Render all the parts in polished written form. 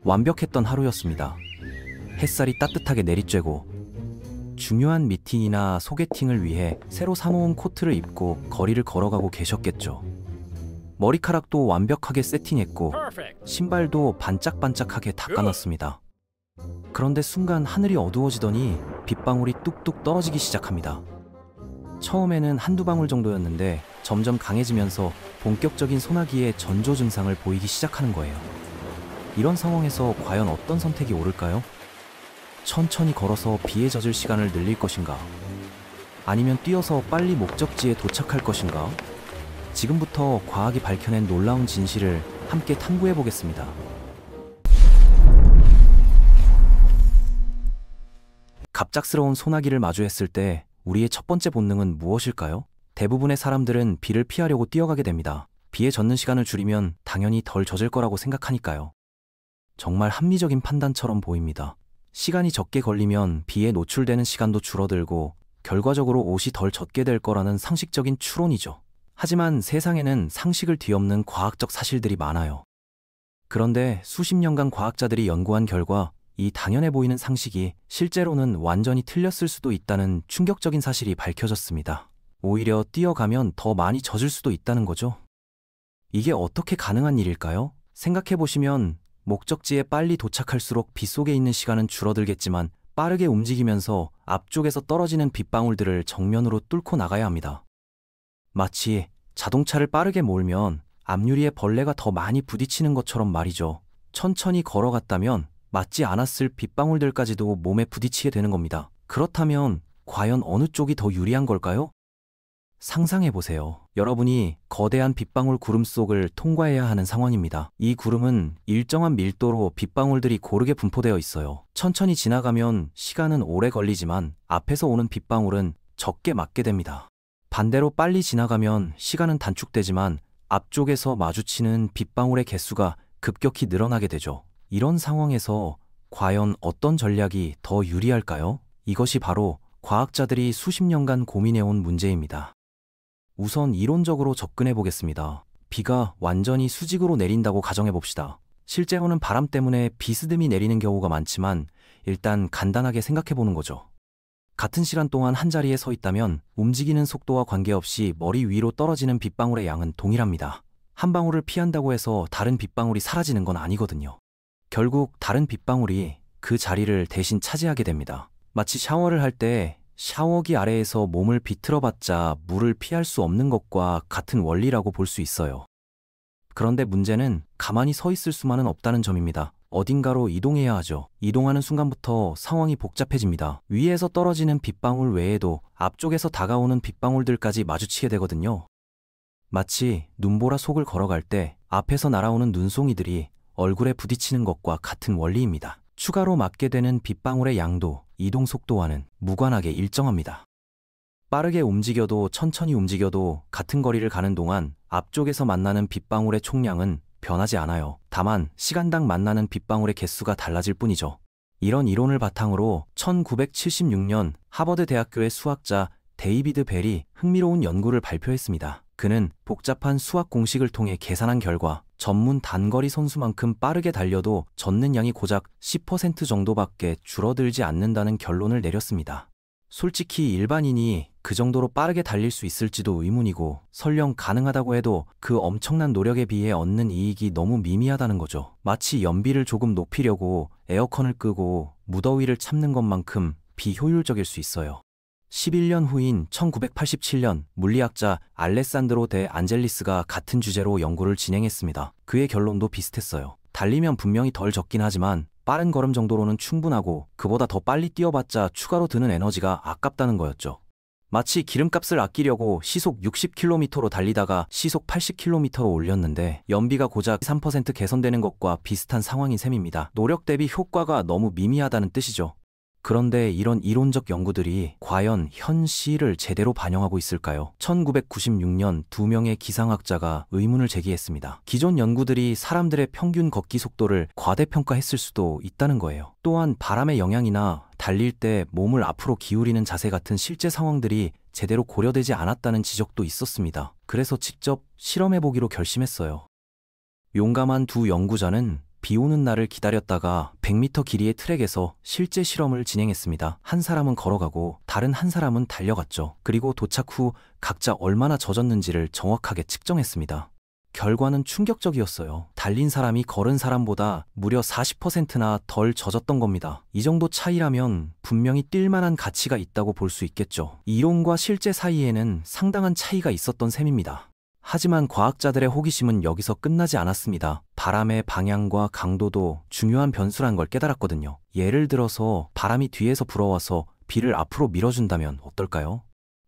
완벽했던 하루였습니다. 햇살이 따뜻하게 내리쬐고 중요한 미팅이나 소개팅을 위해 새로 사모은 코트를 입고 거리를 걸어가고 계셨겠죠. 머리카락도 완벽하게 세팅했고 신발도 반짝반짝하게 닦아놨습니다. 그런데 순간 하늘이 어두워지더니 빗방울이 뚝뚝 떨어지기 시작합니다. 처음에는 한두 방울 정도였는데 점점 강해지면서 본격적인 소나기의 전조 증상을 보이기 시작하는 거예요. 이런 상황에서 과연 어떤 선택이 옳을까요? 천천히 걸어서 비에 젖을 시간을 늘릴 것인가? 아니면 뛰어서 빨리 목적지에 도착할 것인가? 지금부터 과학이 밝혀낸 놀라운 진실을 함께 탐구해 보겠습니다. 갑작스러운 소나기를 마주했을 때 우리의 첫 번째 본능은 무엇일까요? 대부분의 사람들은 비를 피하려고 뛰어가게 됩니다. 비에 젖는 시간을 줄이면 당연히 덜 젖을 거라고 생각하니까요. 정말 합리적인 판단처럼 보입니다. 시간이 적게 걸리면 비에 노출되는 시간도 줄어들고 결과적으로 옷이 덜 젖게 될 거라는 상식적인 추론이죠. 하지만 세상에는 상식을 뒤엎는 과학적 사실들이 많아요. 그런데 수십 년간 과학자들이 연구한 결과 이 당연해 보이는 상식이 실제로는 완전히 틀렸을 수도 있다는 충격적인 사실이 밝혀졌습니다. 오히려 뛰어가면 더 많이 젖을 수도 있다는 거죠. 이게 어떻게 가능한 일일까요? 생각해보시면 목적지에 빨리 도착할수록 빗속에 있는 시간은 줄어들겠지만 빠르게 움직이면서 앞쪽에서 떨어지는 빗방울들을 정면으로 뚫고 나가야 합니다. 마치 자동차를 빠르게 몰면 앞유리에 벌레가 더 많이 부딪히는 것처럼 말이죠. 천천히 걸어갔다면 맞지 않았을 빗방울들까지도 몸에 부딪히게 되는 겁니다. 그렇다면 과연 어느 쪽이 더 유리한 걸까요? 상상해보세요. 여러분이 거대한 빗방울 구름 속을 통과해야 하는 상황입니다. 이 구름은 일정한 밀도로 빗방울들이 고르게 분포되어 있어요. 천천히 지나가면 시간은 오래 걸리지만 앞에서 오는 빗방울은 적게 맞게 됩니다. 반대로 빨리 지나가면 시간은 단축되지만 앞쪽에서 마주치는 빗방울의 개수가 급격히 늘어나게 되죠. 이런 상황에서 과연 어떤 전략이 더 유리할까요? 이것이 바로 과학자들이 수십 년간 고민해온 문제입니다. 우선 이론적으로 접근해 보겠습니다. 비가 완전히 수직으로 내린다고 가정해 봅시다. 실제로는 바람 때문에 비스듬히 내리는 경우가 많지만 일단 간단하게 생각해 보는 거죠. 같은 시간 동안 한 자리에 서 있다면 움직이는 속도와 관계없이 머리 위로 떨어지는 빗방울의 양은 동일합니다. 한 방울을 피한다고 해서 다른 빗방울이 사라지는 건 아니거든요. 결국 다른 빗방울이 그 자리를 대신 차지하게 됩니다. 마치 샤워를 할 때 샤워기 아래에서 몸을 비틀어봤자 물을 피할 수 없는 것과 같은 원리라고 볼 수 있어요. 그런데 문제는 가만히 서 있을 수만은 없다는 점입니다. 어딘가로 이동해야 하죠. 이동하는 순간부터 상황이 복잡해집니다. 위에서 떨어지는 빗방울 외에도 앞쪽에서 다가오는 빗방울들까지 마주치게 되거든요. 마치 눈보라 속을 걸어갈 때 앞에서 날아오는 눈송이들이 얼굴에 부딪히는 것과 같은 원리입니다. 추가로 맞게 되는 빗방울의 양도 이동 속도와는 무관하게 일정합니다. 빠르게 움직여도 천천히 움직여도 같은 거리를 가는 동안 앞쪽에서 만나는 빗방울의 총량은 변하지 않아요. 다만 시간당 만나는 빗방울의 개수가 달라질 뿐이죠. 이런 이론을 바탕으로 1976년 하버드 대학교의 수학자 데이비드 벨이 흥미로운 연구를 발표했습니다. 그는 복잡한 수학 공식을 통해 계산한 결과 전문 단거리 선수만큼 빠르게 달려도 젖는 양이 고작 10% 정도밖에 줄어들지 않는다는 결론을 내렸습니다. 솔직히 일반인이 그 정도로 빠르게 달릴 수 있을지도 의문이고 설령 가능하다고 해도 그 엄청난 노력에 비해 얻는 이익이 너무 미미하다는 거죠. 마치 연비를 조금 높이려고 에어컨을 끄고 무더위를 참는 것만큼 비효율적일 수 있어요. 11년 후인 1987년 물리학자 알레산드로 데 안젤리스가 같은 주제로 연구를 진행했습니다. 그의 결론도 비슷했어요. 달리면 분명히 덜 젖긴 하지만 빠른 걸음 정도로는 충분하고 그보다 더 빨리 뛰어봤자 추가로 드는 에너지가 아깝다는 거였죠. 마치 기름값을 아끼려고 시속 60km로 달리다가 시속 80km로 올렸는데 연비가 고작 3% 개선되는 것과 비슷한 상황인 셈입니다. 노력 대비 효과가 너무 미미하다는 뜻이죠. 그런데 이런 이론적 연구들이 과연 현실을 제대로 반영하고 있을까요? 1996년 두 명의 기상학자가 의문을 제기했습니다. 기존 연구들이 사람들의 평균 걷기 속도를 과대평가했을 수도 있다는 거예요. 또한 바람의 영향이나 달릴 때 몸을 앞으로 기울이는 자세 같은 실제 상황들이 제대로 고려되지 않았다는 지적도 있었습니다. 그래서 직접 실험해보기로 결심했어요. 용감한 두 연구자는 비 오는 날을 기다렸다가 100m 길이의 트랙에서 실제 실험을 진행했습니다. 한 사람은 걸어가고 다른 한 사람은 달려갔죠. 그리고 도착 후 각자 얼마나 젖었는지를 정확하게 측정했습니다. 결과는 충격적이었어요. 달린 사람이 걸은 사람보다 무려 40%나 덜 젖었던 겁니다. 이 정도 차이라면 분명히 뛸 만한 가치가 있다고 볼 수 있겠죠. 이론과 실제 사이에는 상당한 차이가 있었던 셈입니다. 하지만 과학자들의 호기심은 여기서 끝나지 않았습니다. 바람의 방향과 강도도 중요한 변수란 걸 깨달았거든요. 예를 들어서 바람이 뒤에서 불어와서 비를 앞으로 밀어준다면 어떨까요?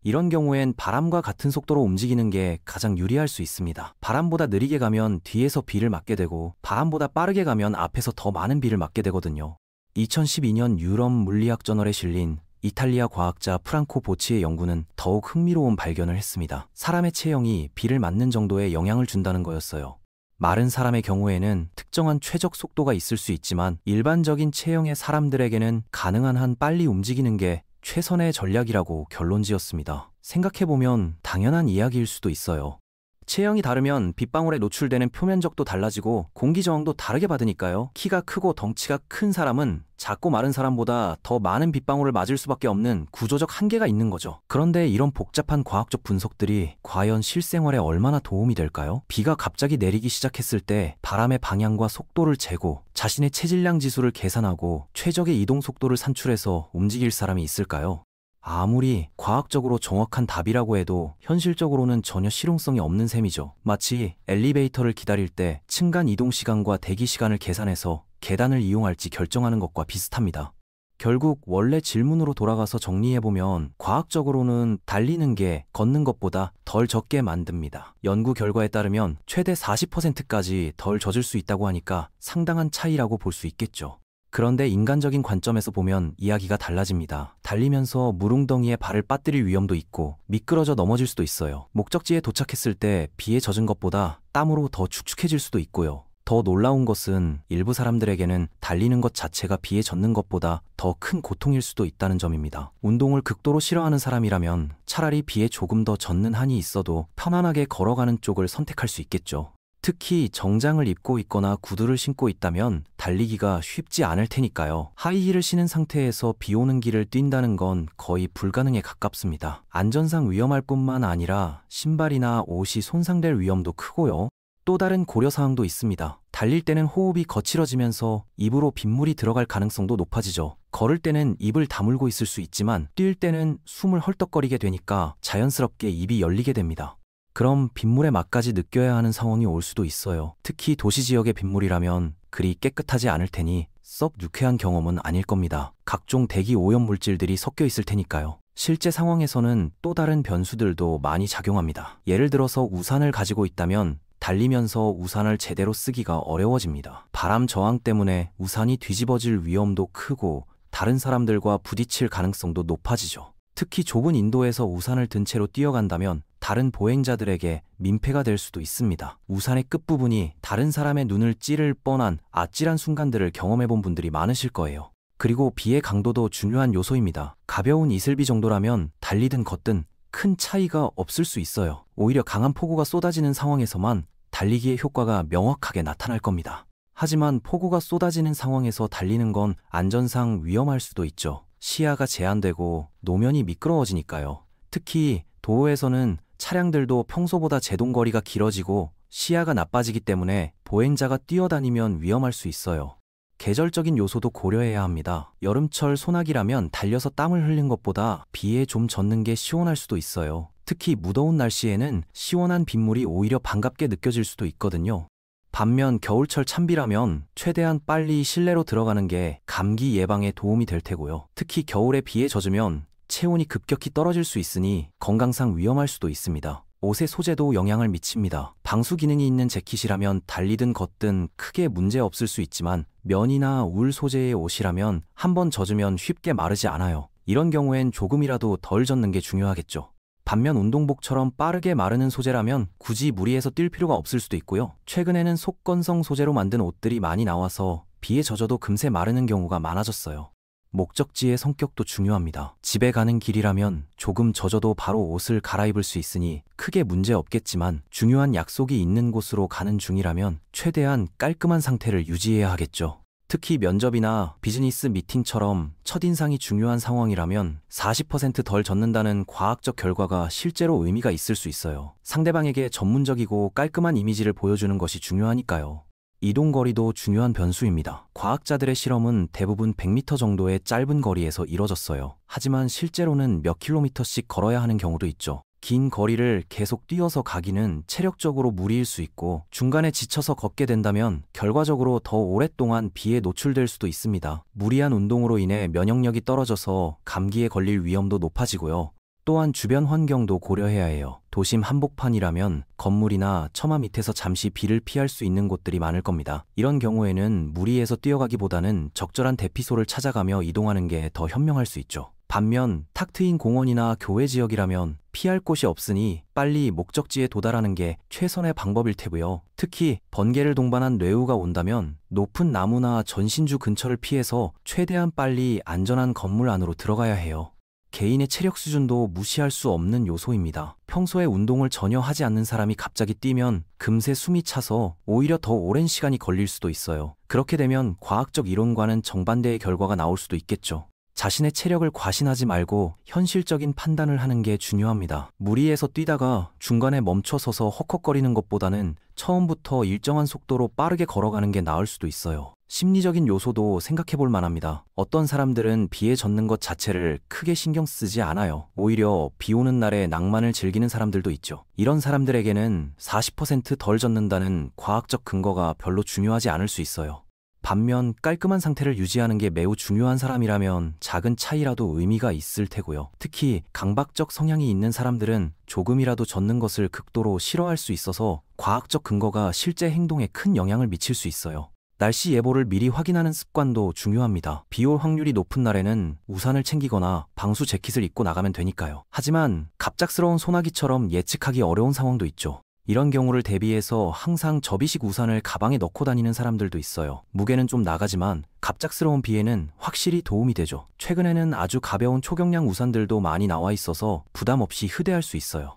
이런 경우엔 바람과 같은 속도로 움직이는 게 가장 유리할 수 있습니다. 바람보다 느리게 가면 뒤에서 비를 맞게 되고 바람보다 빠르게 가면 앞에서 더 많은 비를 맞게 되거든요. 2012년 유럽 물리학 저널에 실린 이탈리아 과학자 프랑코 보치의 연구는 더욱 흥미로운 발견을 했습니다. 사람의 체형이 비를 맞는 정도의 영향을 준다는 거였어요. 마른 사람의 경우에는 특정한 최적 속도가 있을 수 있지만 일반적인 체형의 사람들에게는 가능한 한 빨리 움직이는 게 최선의 전략이라고 결론지었습니다. 생각해보면 당연한 이야기일 수도 있어요. 체형이 다르면 빗방울에 노출되는 표면적도 달라지고 공기 저항도 다르게 받으니까요. 키가 크고 덩치가 큰 사람은 작고 마른 사람보다 더 많은 빗방울을 맞을 수밖에 없는 구조적 한계가 있는 거죠. 그런데 이런 복잡한 과학적 분석들이 과연 실생활에 얼마나 도움이 될까요? 비가 갑자기 내리기 시작했을 때 바람의 방향과 속도를 재고 자신의 체질량 지수를 계산하고 최적의 이동 속도를 산출해서 움직일 사람이 있을까요? 아무리 과학적으로 정확한 답이라고 해도 현실적으로는 전혀 실용성이 없는 셈이죠. 마치 엘리베이터를 기다릴 때 층간 이동 시간과 대기 시간을 계산해서 계단을 이용할지 결정하는 것과 비슷합니다. 결국 원래 질문으로 돌아가서 정리해보면 과학적으로는 달리는 게 걷는 것보다 덜 젖게 만듭니다. 연구 결과에 따르면 최대 40%까지 덜 젖을 수 있다고 하니까 상당한 차이라고 볼 수 있겠죠. 그런데 인간적인 관점에서 보면 이야기가 달라집니다. 달리면서 물웅덩이에 발을 빠뜨릴 위험도 있고 미끄러져 넘어질 수도 있어요. 목적지에 도착했을 때 비에 젖은 것보다 땀으로 더 축축해질 수도 있고요. 더 놀라운 것은 일부 사람들에게는 달리는 것 자체가 비에 젖는 것보다 더 큰 고통일 수도 있다는 점입니다. 운동을 극도로 싫어하는 사람이라면 차라리 비에 조금 더 젖는 한이 있어도 편안하게 걸어가는 쪽을 선택할 수 있겠죠. 특히 정장을 입고 있거나 구두를 신고 있다면 달리기가 쉽지 않을 테니까요. 하이힐을 신은 상태에서 비 오는 길을 뛴다는 건 거의 불가능에 가깝습니다. 안전상 위험할 뿐만 아니라 신발이나 옷이 손상될 위험도 크고요. 또 다른 고려사항도 있습니다. 달릴 때는 호흡이 거칠어지면서 입으로 빗물이 들어갈 가능성도 높아지죠. 걸을 때는 입을 다물고 있을 수 있지만 뛸 때는 숨을 헐떡거리게 되니까 자연스럽게 입이 열리게 됩니다. 그럼 빗물의 맛까지 느껴야 하는 상황이 올 수도 있어요. 특히 도시 지역의 빗물이라면 그리 깨끗하지 않을 테니 썩 유쾌한 경험은 아닐 겁니다. 각종 대기 오염 물질들이 섞여 있을 테니까요. 실제 상황에서는 또 다른 변수들도 많이 작용합니다. 예를 들어서 우산을 가지고 있다면 달리면서 우산을 제대로 쓰기가 어려워집니다. 바람 저항 때문에 우산이 뒤집어질 위험도 크고 다른 사람들과 부딪힐 가능성도 높아지죠. 특히 좁은 인도에서 우산을 든 채로 뛰어간다면 다른 보행자들에게 민폐가 될 수도 있습니다. 우산의 끝부분이 다른 사람의 눈을 찌를 뻔한 아찔한 순간들을 경험해본 분들이 많으실 거예요. 그리고 비의 강도도 중요한 요소입니다. 가벼운 이슬비 정도라면 달리든 걷든 큰 차이가 없을 수 있어요. 오히려 강한 폭우가 쏟아지는 상황에서만 달리기의 효과가 명확하게 나타날 겁니다. 하지만 폭우가 쏟아지는 상황에서 달리는 건 안전상 위험할 수도 있죠. 시야가 제한되고 노면이 미끄러워지니까요. 특히 도로에서는 차량들도 평소보다 제동거리가 길어지고 시야가 나빠지기 때문에 보행자가 뛰어다니면 위험할 수 있어요. 계절적인 요소도 고려해야 합니다. 여름철 소나기라면 달려서 땀을 흘린 것보다 비에 좀 젖는 게 시원할 수도 있어요. 특히 무더운 날씨에는 시원한 빗물이 오히려 반갑게 느껴질 수도 있거든요. 반면 겨울철 찬비라면 최대한 빨리 실내로 들어가는 게 감기 예방에 도움이 될 테고요. 특히 겨울에 비에 젖으면 체온이 급격히 떨어질 수 있으니 건강상 위험할 수도 있습니다. 옷의 소재도 영향을 미칩니다. 방수 기능이 있는 재킷이라면 달리든 걷든 크게 문제 없을 수 있지만 면이나 울 소재의 옷이라면 한번 젖으면 쉽게 마르지 않아요. 이런 경우엔 조금이라도 덜 젖는 게 중요하겠죠. 반면 운동복처럼 빠르게 마르는 소재라면 굳이 무리해서 뛸 필요가 없을 수도 있고요. 최근에는 속건성 소재로 만든 옷들이 많이 나와서 비에 젖어도 금세 마르는 경우가 많아졌어요. 목적지의 성격도 중요합니다. 집에 가는 길이라면 조금 젖어도 바로 옷을 갈아입을 수 있으니 크게 문제 없겠지만, 중요한 약속이 있는 곳으로 가는 중이라면 최대한 깔끔한 상태를 유지해야 하겠죠. 특히 면접이나 비즈니스 미팅처럼 첫인상이 중요한 상황이라면 40% 덜 젖는다는 과학적 결과가 실제로 의미가 있을 수 있어요. 상대방에게 전문적이고 깔끔한 이미지를 보여주는 것이 중요하니까요. 이동 거리도 중요한 변수입니다. 과학자들의 실험은 대부분 100m 정도의 짧은 거리에서 이뤄졌어요. 하지만 실제로는 몇 킬로미터씩 걸어야 하는 경우도 있죠. 긴 거리를 계속 뛰어서 가기는 체력적으로 무리일 수 있고, 중간에 지쳐서 걷게 된다면 결과적으로 더 오랫동안 비에 노출될 수도 있습니다. 무리한 운동으로 인해 면역력이 떨어져서 감기에 걸릴 위험도 높아지고요. 또한 주변 환경도 고려해야 해요. 도심 한복판이라면 건물이나 처마 밑에서 잠시 비를 피할 수 있는 곳들이 많을 겁니다. 이런 경우에는 무리해서 뛰어가기보다는 적절한 대피소를 찾아가며 이동하는 게 더 현명할 수 있죠. 반면 탁 트인 공원이나 교외 지역이라면 피할 곳이 없으니 빨리 목적지에 도달하는 게 최선의 방법일 테고요. 특히 번개를 동반한 뇌우가 온다면 높은 나무나 전신주 근처를 피해서 최대한 빨리 안전한 건물 안으로 들어가야 해요. 개인의 체력 수준도 무시할 수 없는 요소입니다. 평소에 운동을 전혀 하지 않는 사람이 갑자기 뛰면 금세 숨이 차서 오히려 더 오랜 시간이 걸릴 수도 있어요. 그렇게 되면 과학적 이론과는 정반대의 결과가 나올 수도 있겠죠. 자신의 체력을 과신하지 말고 현실적인 판단을 하는 게 중요합니다. 무리해서 뛰다가 중간에 멈춰서서 헉헉거리는 것보다는 처음부터 일정한 속도로 빠르게 걸어가는 게 나을 수도 있어요. 심리적인 요소도 생각해 볼 만합니다. 어떤 사람들은 비에 젖는 것 자체를 크게 신경 쓰지 않아요. 오히려 비 오는 날에 낭만을 즐기는 사람들도 있죠. 이런 사람들에게는 40%덜 젖는다는 과학적 근거가 별로 중요하지 않을 수 있어요. 반면 깔끔한 상태를 유지하는 게 매우 중요한 사람이라면 작은 차이라도 의미가 있을 테고요. 특히 강박적 성향이 있는 사람들은 조금이라도 젖는 것을 극도로 싫어할 수 있어서 과학적 근거가 실제 행동에 큰 영향을 미칠 수 있어요. 날씨 예보를 미리 확인하는 습관도 중요합니다. 비 올 확률이 높은 날에는 우산을 챙기거나 방수 재킷을 입고 나가면 되니까요. 하지만 갑작스러운 소나기처럼 예측하기 어려운 상황도 있죠. 이런 경우를 대비해서 항상 접이식 우산을 가방에 넣고 다니는 사람들도 있어요. 무게는 좀 나가지만 갑작스러운 비에는 확실히 도움이 되죠. 최근에는 아주 가벼운 초경량 우산들도 많이 나와 있어서 부담 없이 휴대할 수 있어요.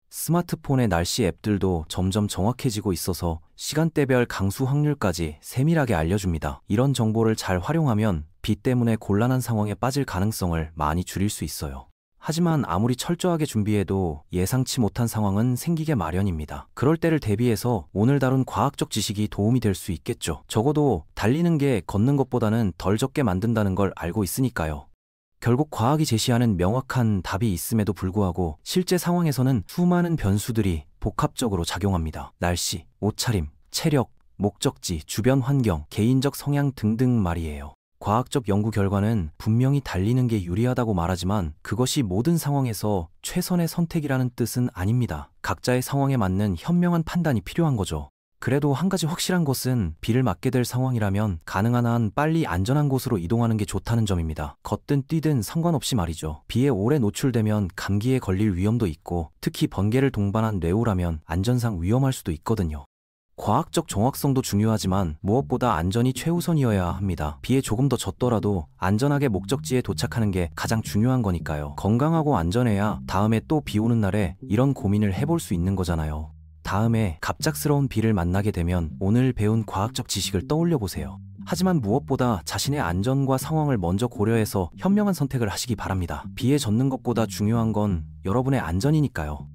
스마트폰의 날씨 앱들도 점점 정확해지고 있어서 시간대별 강수 확률까지 세밀하게 알려줍니다. 이런 정보를 잘 활용하면 비 때문에 곤란한 상황에 빠질 가능성을 많이 줄일 수 있어요. 하지만 아무리 철저하게 준비해도 예상치 못한 상황은 생기게 마련입니다. 그럴 때를 대비해서 오늘 다룬 과학적 지식이 도움이 될 수 있겠죠. 적어도 달리는 게 걷는 것보다는 덜 젖게 만든다는 걸 알고 있으니까요. 결국 과학이 제시하는 명확한 답이 있음에도 불구하고 실제 상황에서는 수많은 변수들이 복합적으로 작용합니다. 날씨, 옷차림, 체력, 목적지, 주변 환경, 개인적 성향 등등 말이에요. 과학적 연구 결과는 분명히 달리는 게 유리하다고 말하지만 그것이 모든 상황에서 최선의 선택이라는 뜻은 아닙니다. 각자의 상황에 맞는 현명한 판단이 필요한 거죠. 그래도 한 가지 확실한 것은 비를 맞게 될 상황이라면 가능한 한 빨리 안전한 곳으로 이동하는 게 좋다는 점입니다. 걷든 뛰든 상관없이 말이죠. 비에 오래 노출되면 감기에 걸릴 위험도 있고, 특히 번개를 동반한 뇌우라면 안전상 위험할 수도 있거든요. 과학적 정확성도 중요하지만 무엇보다 안전이 최우선이어야 합니다. 비에 조금 더 젖더라도 안전하게 목적지에 도착하는 게 가장 중요한 거니까요. 건강하고 안전해야 다음에 또 비 오는 날에 이런 고민을 해볼 수 있는 거잖아요. 다음에 갑작스러운 비를 만나게 되면 오늘 배운 과학적 지식을 떠올려 보세요. 하지만 무엇보다 자신의 안전과 상황을 먼저 고려해서 현명한 선택을 하시기 바랍니다. 비에 젖는 것보다 중요한 건 여러분의 안전이니까요.